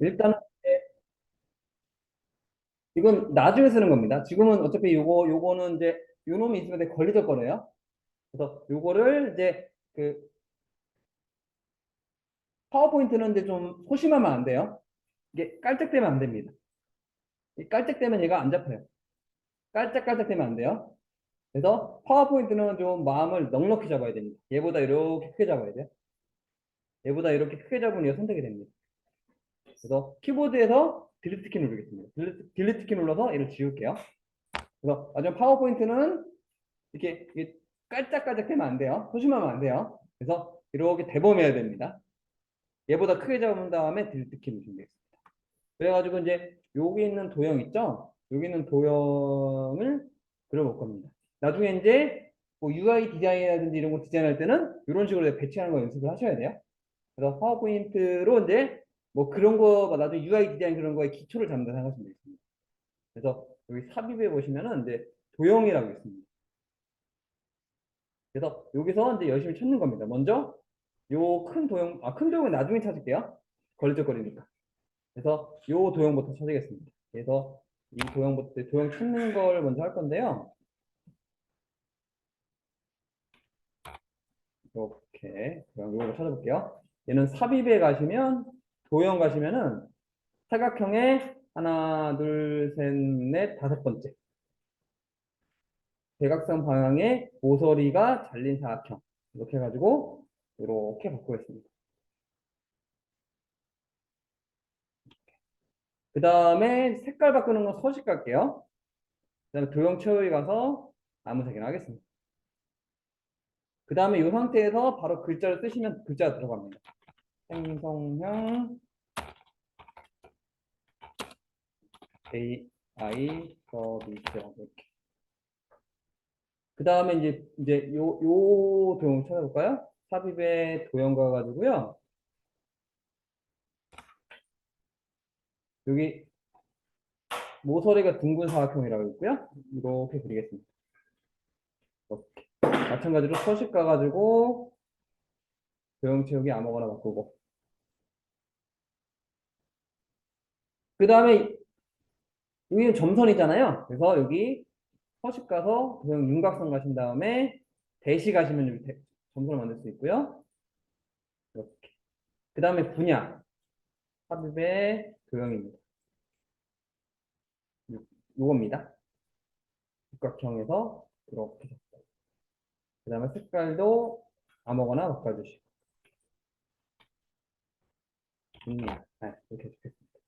일단은 이건 나중에 쓰는 겁니다. 지금은 어차피 요거는 이제 요 놈이 있으면 되게 걸리적거려요. 그래서 요거를 이제 그 파워포인트는 이제 좀 소심하면 안 돼요. 이게 깔짝대면 안 됩니다. 이 깔짝대면 얘가 안 잡혀요. 깔짝깔짝대면 안 돼요. 그래서 파워포인트는 좀 마음을 넉넉히 잡아야 됩니다. 얘보다 이렇게 크게 잡아야 돼요. 얘보다 이렇게 크게 잡으면 얘가 선택이 됩니다. 그래서 키보드에서 딜리트 키 누르겠습니다. 딜리트 키 눌러서 얘를 지울게요. 그래서 나중에 파워포인트는 이게 깔짝깔짝 되면 안 돼요. 소심하면 안 돼요. 그래서 이렇게 대범해야 됩니다. 얘보다 크게 잡은 다음에 딜리트 키 누르시면 되겠습니다. 그래가지고 이제 여기 있는 도형 있죠? 여기 있는 도형을 그려볼 겁니다. 나중에 이제 뭐 UI 디자인이라든지 이런 거 디자인할 때는 이런 식으로 배치하는 거 연습을 하셔야 돼요. 그래서 파워포인트로 이제 뭐 그런 거 나중에 UI 디자인 그런 거에 기초를 잡는다 생각하시면 되겠습니다. 그래서 여기 삽입에 보시면은 이제 도형이라고 있습니다. 그래서 여기서 이제 열심히 찾는 겁니다. 먼저 요 큰 도형, 큰 도형은 나중에 찾을게요. 걸리적거리니까. 그래서 요 도형부터 찾겠습니다. 그래서 이 도형부터 도형 찾는 걸 먼저 할 건데요. 이렇게 도형 찾아볼게요. 얘는 삽입에 가시면 도형 가시면은 사각형의 하나, 둘, 셋, 넷, 다섯 번째 대각선 방향의 모서리가 잘린 사각형 이렇게 해가지고 이렇게 바꾸겠습니다. 그 다음에 색깔 바꾸는 건 서식 갈게요. 그 다음에 도형 채우기 가서 아무 색이나 하겠습니다. 그 다음에 이 상태에서 바로 글자를 쓰시면 글자가 들어갑니다. 생성형 AI 서비스 이렇게. 그 다음에 이제 요 도형 찾아볼까요? 삽입에 도형 가가지고요. 여기 모서리가 둥근 사각형이라고 있고요. 이렇게 그리겠습니다. 이렇게. 마찬가지로 서식 가가지고 도형 채우기 아무거나 바꾸고. 그 다음에 여기는 점선이잖아요. 그래서 여기 서식 가서 도형 윤곽선 가신 다음에 대시 가시면 여기 점선을 만들 수 있고요. 이렇게. 그 다음에 분야. 삽입의 도형입니다. 요겁니다. 육각형에서 이렇게. 그 다음에 색깔도 아무거나 바꿔주시고. 분야. 네, 이렇게 좋겠습니다.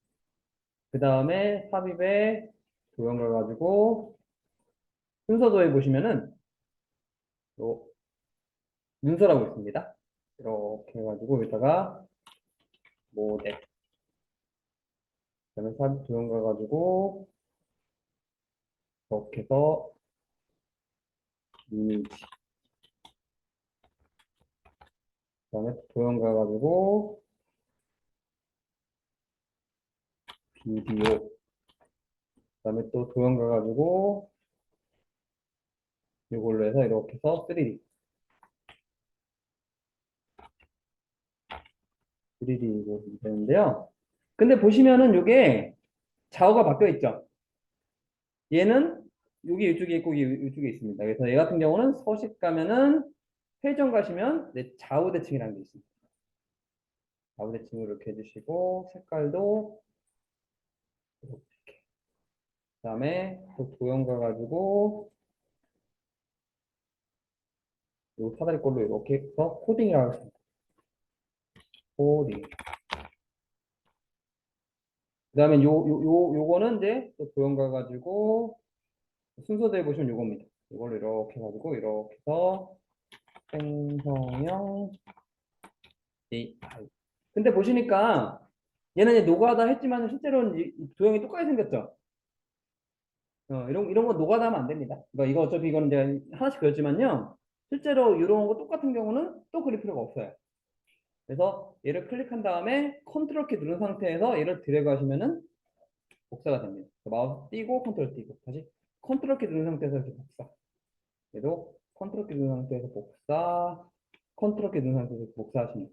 그 다음에 삽입의 도형 가가지고 순서도에 보시면은 요 문서라고 있습니다. 이렇게 해가지고 여기다가 모델. 그다음에 삽입 도형 가가지고 이렇게 해서 이미지. 그다음에 도형 가가지고 비디오. 그다음에 또 도형 가가지고 이걸로 해서 이렇게 해서 3D. 3D로 되는데요. 근데 보시면은 이게 좌우가 바뀌어 있죠. 얘는 여기 이쪽에 있고 이쪽에 있습니다. 그래서 얘 같은 경우는 서식 가면은 회전 가시면 좌우 대칭이라는 게 있습니다. 좌우 대칭을 이렇게 해주시고 색깔도 이렇게. 그다음에 또 도형 가가지고 요 사다리 꼴로 이렇게 해서 코딩이라고 하겠습니다. 코딩. 그다음에 요거는 이제 또 도형 가가지고 순서대에 보시면 요겁니다. 이걸로 이렇게 해가지고 이렇게 해서 생성형 AI. 근데 보시니까 얘는 이제 노가다 했지만 실제로는 이 도형이 똑같이 생겼죠. 이런 거 노가다 하면 안 됩니다. 그러니까 이거 어차피 이거는 제가 하나씩 그렸지만요. 실제로 이런 거 똑같은 경우는 또 그릴 필요가 없어요. 그래서 얘를 클릭한 다음에 컨트롤 키 누른 상태에서 얘를 드래그 하시면은 복사가 됩니다. 마우스 띄고 컨트롤 띄고 다시 컨트롤 키 누른 상태에서 이렇게 복사. 얘도 컨트롤 키 누른 상태에서 복사, 컨트롤 키 누른 상태에서 복사하시면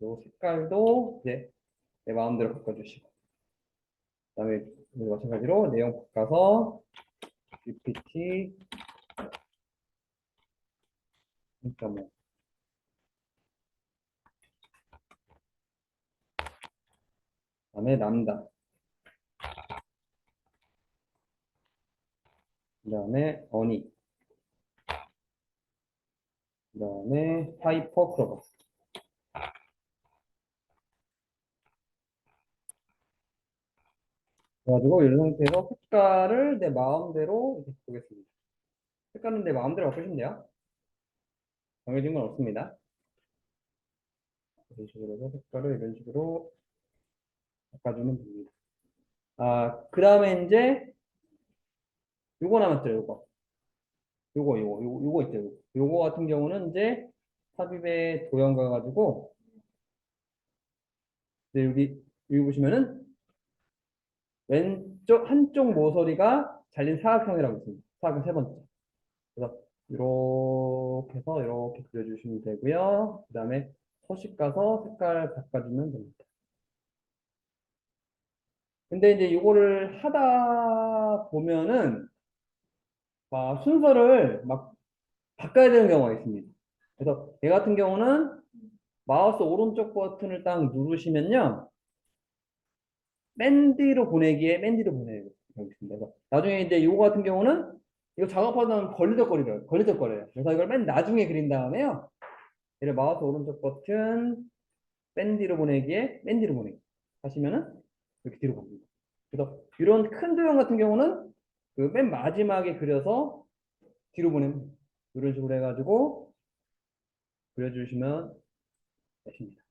요 색깔도 이제 내 마음대로 바꿔주시고, 그다음에 마찬가지로 내용 바꿔서 GPT 3.5. 그다음에 람다. 그다음에 어니. 그다음에 하이퍼 클로버. 그래가지고 이런 상태에서 색깔을 내 마음대로 이렇게 보겠습니다. 색깔은 내 마음대로 바꾸시면 돼요. 정해진 건 없습니다. 이런 식으로 해서 색깔을 이런 식으로 바꿔주면 됩니다. 그 다음에 이제 요거 남았죠, 요거. 요거 있죠, 요거 같은 경우는 이제 삽입의 도형 가가지고, 이제 여기 보시면은 왼쪽, 한쪽 모서리가 잘린 사각형이라고 있습니다. 사각형 세 번째. 그래서 이렇게 해서 이렇게 그려주시면 되고요. 그 다음에 서식 가서 색깔 바꿔주면 됩니다. 근데 이제 이거를 하다 보면은 막 순서를 막 바꿔야 되는 경우가 있습니다. 그래서 얘 같은 경우는 마우스 오른쪽 버튼을 딱 누르시면요. 맨 뒤로 보내기에 맨 뒤로 보내기 여기 있습니다. 그래서 나중에 이제 이거 같은 경우는 이거 작업하다 걸리적거려요. 그래서 이걸 맨 나중에 그린 다음에요. 얘를 마우스 오른쪽 버튼 맨 뒤로 보내기에 맨 뒤로 보내기 하시면은 이렇게 뒤로 갑니다. 그래서 이런 큰 도형 같은 경우는 그 맨 마지막에 그려서 뒤로 보내면 이런 식으로 해가지고 그려주시면 되십니다.